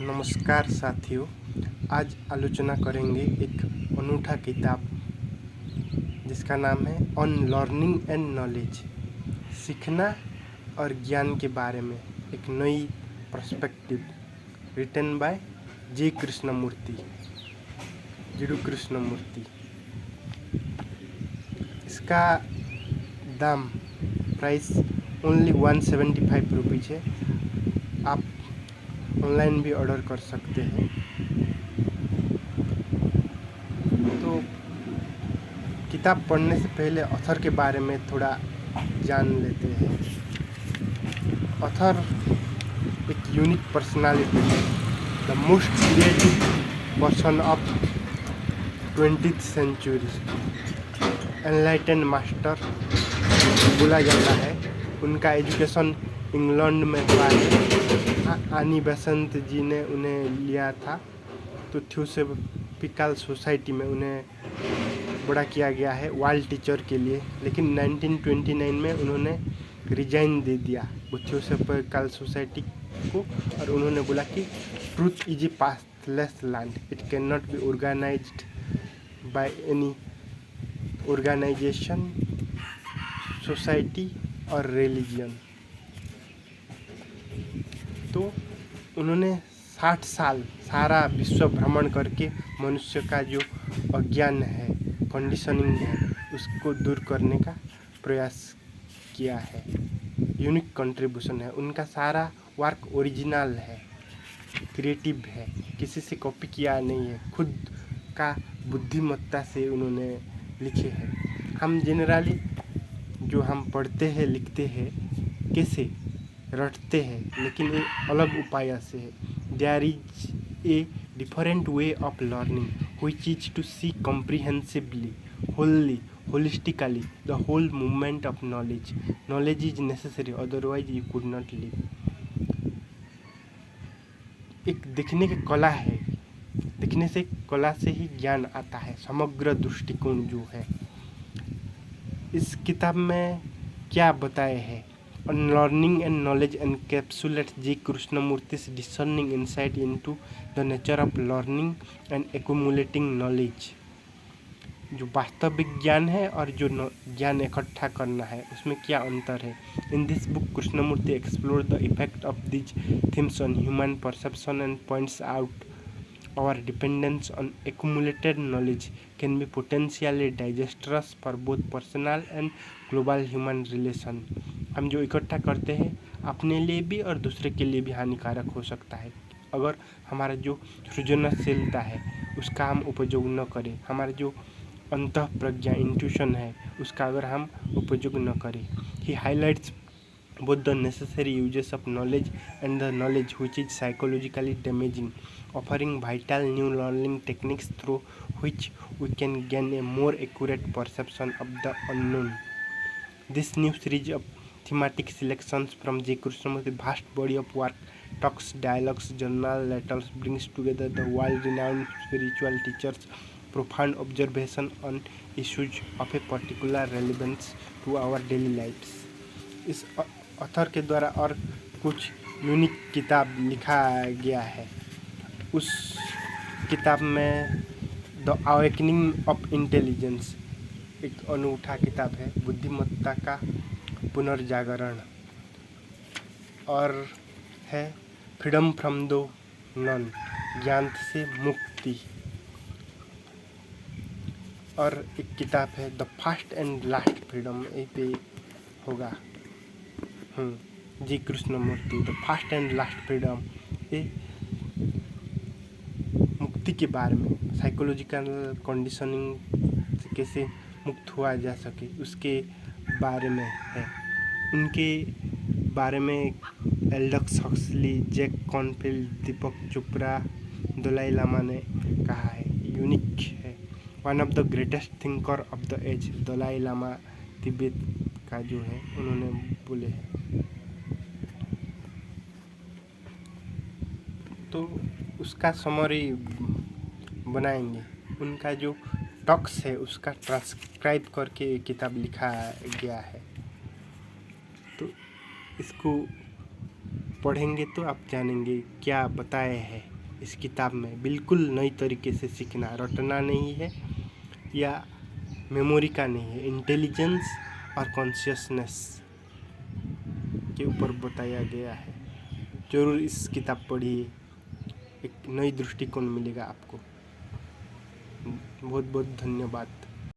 नमस्कार साथियों, आज आलोचना करेंगे एक अनूठा किताब जिसका नाम है ऑन लर्निंग एंड नॉलेज। सीखना और ज्ञान के बारे में एक नई पर्सपेक्टिव, रिटन बाय जी कृष्णमूर्ति। इसका दाम प्राइस ओनली 175 रुपीज़ है। आप ऑनलाइन भी ऑर्डर कर सकते हैं। तो किताब पढ़ने से पहले ऑथर के बारे में थोड़ा जान लेते हैं। ऑथर एक यूनिक पर्सनालिटी है, the most creative person of 20th century, enlightened master बोला जाता है। उनका एजुकेशन इंग्लैंड में हुआ है। आनी बेसेंट जी ने उन्हें लिया था, तो थियोसॉफिकल सोसाइटी में उन्हें बड़ा किया गया है वर्ल्ड टीचर के लिए। लेकिन 1929 में उन्होंने रिजाइन दे दिया वो थियोसॉफिकल सोसाइटी को, और उन्होंने बोला कि truth is a pathless land, it can not be organised by any organisation, society और रिलीजन। तो उन्होंने 60 साल सारा विश्व भ्रमण करके मनुष्य का जो अज्ञान है, कंडीशनिंग है, उसको दूर करने का प्रयास किया है। यूनिक कंट्रीब्यूशन है उनका। सारा वर्क ओरिजिनल है, क्रिएटिव है, किसी से कॉपी किया नहीं है, खुद का बुद्धिमत्ता से उन्होंने लिखे हैं। हम जनरली जो हम पढ़ते हैं, लिखते हैं, कैसे रटते हैं, लेकिन ये अलग उपाय से है। There is a different way of learning which is to see comprehensively, wholly, holistically the whole movement of knowledge. Knowledge is necessary, otherwise you could not live. एक दिखने की कला है, दिखने से कला से ही ज्ञान आता है, समग्र दृष्टिकोण जो है। इस किताब में क्या बताए हैं? On learning and knowledge encapsulates G. Krishnamurti's discerning insight into the nature of learning and accumulating knowledge। जो वास्तविक ज्ञान है और जो ज्ञान इकट्ठा करना है, उसमें क्या अंतर है। In this book Krishnamurti explore the effect of these themes on human perception and points out our dependence on accumulated knowledge can be potentially disastrous for both personal and global human relation। हम जो इकट्ठा करते हैं अपने लिए भी और दूसरे के लिए भी हानिकारक हो सकता है अगर हमारा जो सृजनशीलता है उसका हम उपयोग न करें, हमारा जो अंतः प्रज्ञा इंट्यूशन है उसका अगर हम उपयोग न करें। ही highlights both the necessary uses of knowledge and the knowledge which is psychologically damaging, offering vital new learning techniques through which we can gain a more accurate perception of the unknown। This new series of thematic selections from J. Krishnamurti's vast body of work, talks, dialogues, journal letters, brings together the world-renowned spiritual teachers' profound observation on issues of a particular relevance to our daily lives। इस author के द्वारा और कुछ unique किताब लिखा गया है। उस किताब में द अवेकनिंग ऑफ इंटेलिजेंस एक अनूठा किताब है, बुद्धिमत्ता का पुनर्जागरण। और है फ्रीडम फ्रॉम द नॉन, ज्ञान से मुक्ति। और एक किताब है the first and last freedom, यही पे होगा। J Krishnamurti the first and last freedom, ये मुक्ति के बारे में, साइकोलॉजिकल कंडीशनिंग से कैसे मुक्त हुआ जा सके उसके बारे में है। उनके बारे में Aldous Huxley, Jack Kornfield, Deepak Chopra, Dalai Lama ने कहा है। यूनिक है, one of the greatest thinker of the age. Dalai Lama Tibet का जो है उन्होंने बोले हैं। तो उसका समरी बनाएंगे। उनका जो टॉक्स है उसका ट्रांसक्राइब करके किताब लिखा गया है। तो इसको पढ़ेंगे तो आप जानेंगे क्या बताए हैं। इस किताब में बिल्कुल नई तरीके से सीखना, रटना नहीं है या मेमोरी का नहीं है, इंटेलिजेंस और कॉन्शियसनेस के ऊपर बताया गया है। ज़रूर इस किताब पढ़िए, एक नई दृष्टिकोण मिलेगा आपको। बहुत बहुत धन्यवाद।